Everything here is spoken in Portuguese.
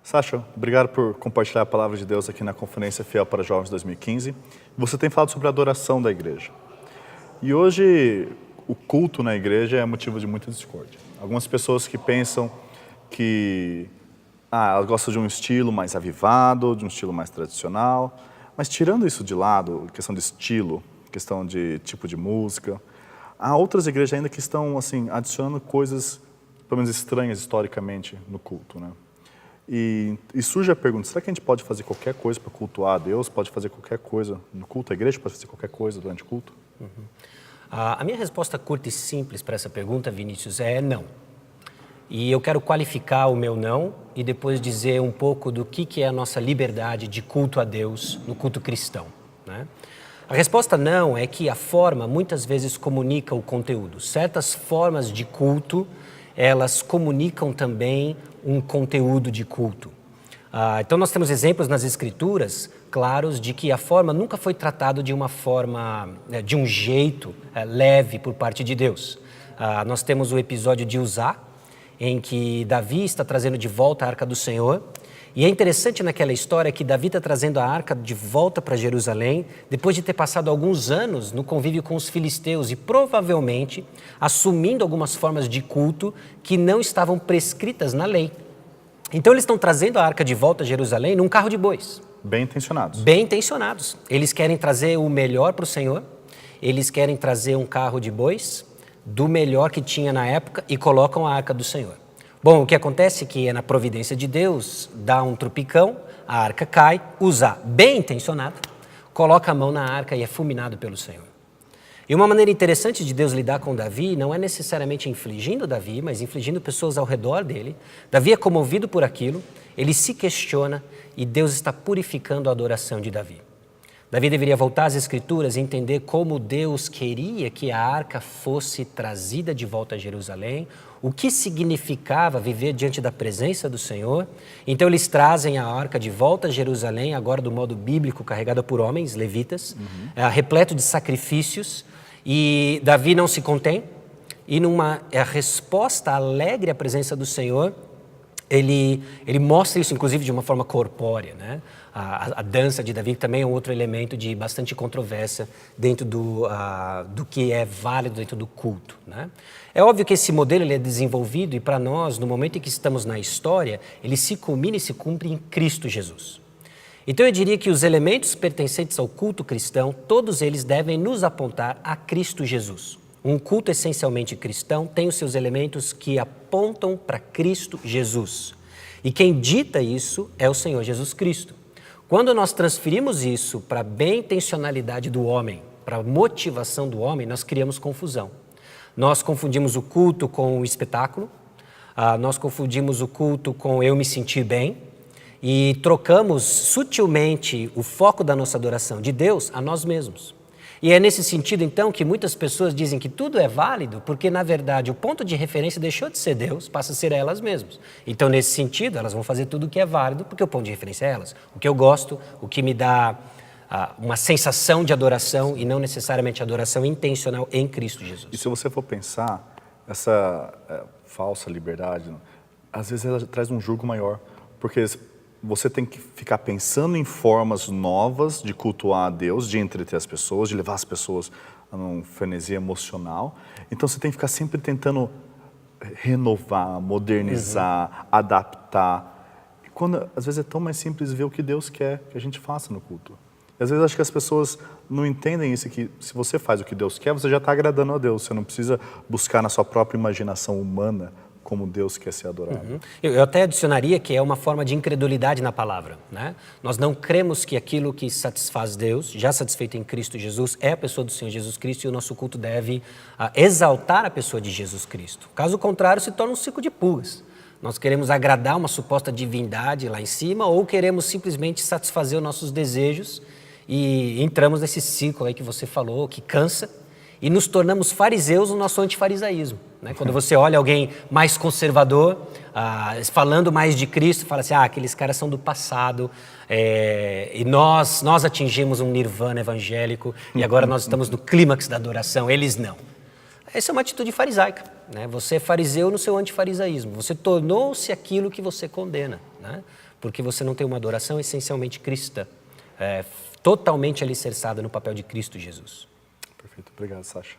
Sasha, obrigado por compartilhar a palavra de Deus aqui na Conferência Fiel para Jovens 2015. Você tem falado sobre a adoração da igreja. E hoje o culto na igreja é motivo de muita discórdia. Algumas pessoas que pensam que elas gostam de um estilo mais avivado, de um estilo mais tradicional. Mas tirando isso de lado, questão de estilo, questão de tipo de música, há outras igrejas ainda que estão assim, adicionando coisas, pelo menos estranhas historicamente, no culto, né? E surge a pergunta, será que a gente pode fazer qualquer coisa para cultuar a Deus? Pode fazer qualquer coisa no culto? A igreja pode fazer qualquer coisa durante o culto? A minha resposta curta e simples para essa pergunta, Vinícius, é não. E eu quero qualificar o meu não e depois dizer um pouco do que é a nossa liberdade de culto a Deus no culto cristão, né? A resposta não é que a forma muitas vezes comunica o conteúdo. Certas formas de culto, elas comunicam também um conteúdo de culto. Então nós temos exemplos nas Escrituras claros de que a forma nunca foi tratada de uma forma, de um jeito leve por parte de Deus. Nós temos o episódio de Uzá, em que Davi está trazendo de volta a Arca do Senhor. E é interessante naquela história que Davi está trazendo a arca de volta para Jerusalém, depois de ter passado alguns anos no convívio com os filisteus e provavelmente assumindo algumas formas de culto que não estavam prescritas na lei. Então eles estão trazendo a arca de volta a Jerusalém num carro de bois. Bem intencionados. Bem intencionados. Eles querem trazer o melhor para o Senhor, eles querem trazer um carro de bois do melhor que tinha na época e colocam a arca do Senhor. Bom, o que acontece é que é na providência de Deus, dá um tropicão, a arca cai, Uzá, bem intencionado, coloca a mão na arca e é fulminado pelo Senhor. E uma maneira interessante de Deus lidar com Davi não é necessariamente infligindo Davi, mas infligindo pessoas ao redor dele. Davi é comovido por aquilo, ele se questiona e Deus está purificando a adoração de Davi. Davi deveria voltar às Escrituras e entender como Deus queria que a arca fosse trazida de volta a Jerusalém, o que significava viver diante da presença do Senhor. Então eles trazem a arca de volta a Jerusalém, agora do modo bíblico, carregada por homens, levitas, repleto de sacrifícios, e Davi não se contém, e numa resposta alegre à presença do Senhor, ele mostra isso, inclusive, de uma forma corpórea, né? A dança de Davi também é um outro elemento de bastante controvérsia dentro do que é válido dentro do culto, né? É óbvio que esse modelo ele é desenvolvido e para nós, no momento em que estamos na história, ele se culmina e se cumpre em Cristo Jesus. Então eu diria que os elementos pertencentes ao culto cristão, todos eles devem nos apontar a Cristo Jesus. Um culto essencialmente cristão tem os seus elementos que apontam para Cristo Jesus. E quem dita isso é o Senhor Jesus Cristo. Quando nós transferimos isso para a bem-intencionalidade do homem, para a motivação do homem, nós criamos confusão. Nós confundimos o culto com o espetáculo, nós confundimos o culto com eu me sentir bem e trocamos sutilmente o foco da nossa adoração de Deus a nós mesmos. E é nesse sentido, então, que muitas pessoas dizem que tudo é válido, porque, na verdade, o ponto de referência deixou de ser Deus, passa a ser elas mesmas. Então, nesse sentido, elas vão fazer tudo o que é válido, porque o ponto de referência é elas. O que eu gosto, o que me dá uma sensação de adoração e não necessariamente adoração intencional em Cristo Jesus. E se você for pensar, essa falsa liberdade, às vezes ela traz um jugo maior, porque você tem que ficar pensando em formas novas de cultuar a Deus, de entreter as pessoas, de levar as pessoas a uma frenesi emocional. Então você tem que ficar sempre tentando renovar, modernizar, adaptar. E quando às vezes é tão mais simples ver o que Deus quer que a gente faça no culto. E às vezes acho que as pessoas não entendem isso, que se você faz o que Deus quer, você já está agradando a Deus. Você não precisa buscar na sua própria imaginação humana como Deus quer ser adorado. Eu até adicionaria que é uma forma de incredulidade na palavra, né? Nós não cremos que aquilo que satisfaz Deus, já satisfeito em Cristo Jesus, é a pessoa do Senhor Jesus Cristo e o nosso culto deve exaltar a pessoa de Jesus Cristo. Caso contrário, se torna um ciclo de pulgas. Nós queremos agradar uma suposta divindade lá em cima ou queremos simplesmente satisfazer os nossos desejos e entramos nesse ciclo aí que você falou, que cansa, e nos tornamos fariseus no nosso antifarisaísmo, né? Quando você olha alguém mais conservador, falando mais de Cristo, fala assim, aqueles caras são do passado, e nós atingimos um nirvana evangélico e agora nós estamos no clímax da adoração, eles não. Essa é uma atitude farisaica, né? Você é fariseu no seu antifarisaísmo, você tornou-se aquilo que você condena, né? porque você não tem uma adoração essencialmente cristã, totalmente alicerçada no papel de Cristo Jesus. Perfeito. Obrigado, Sasha.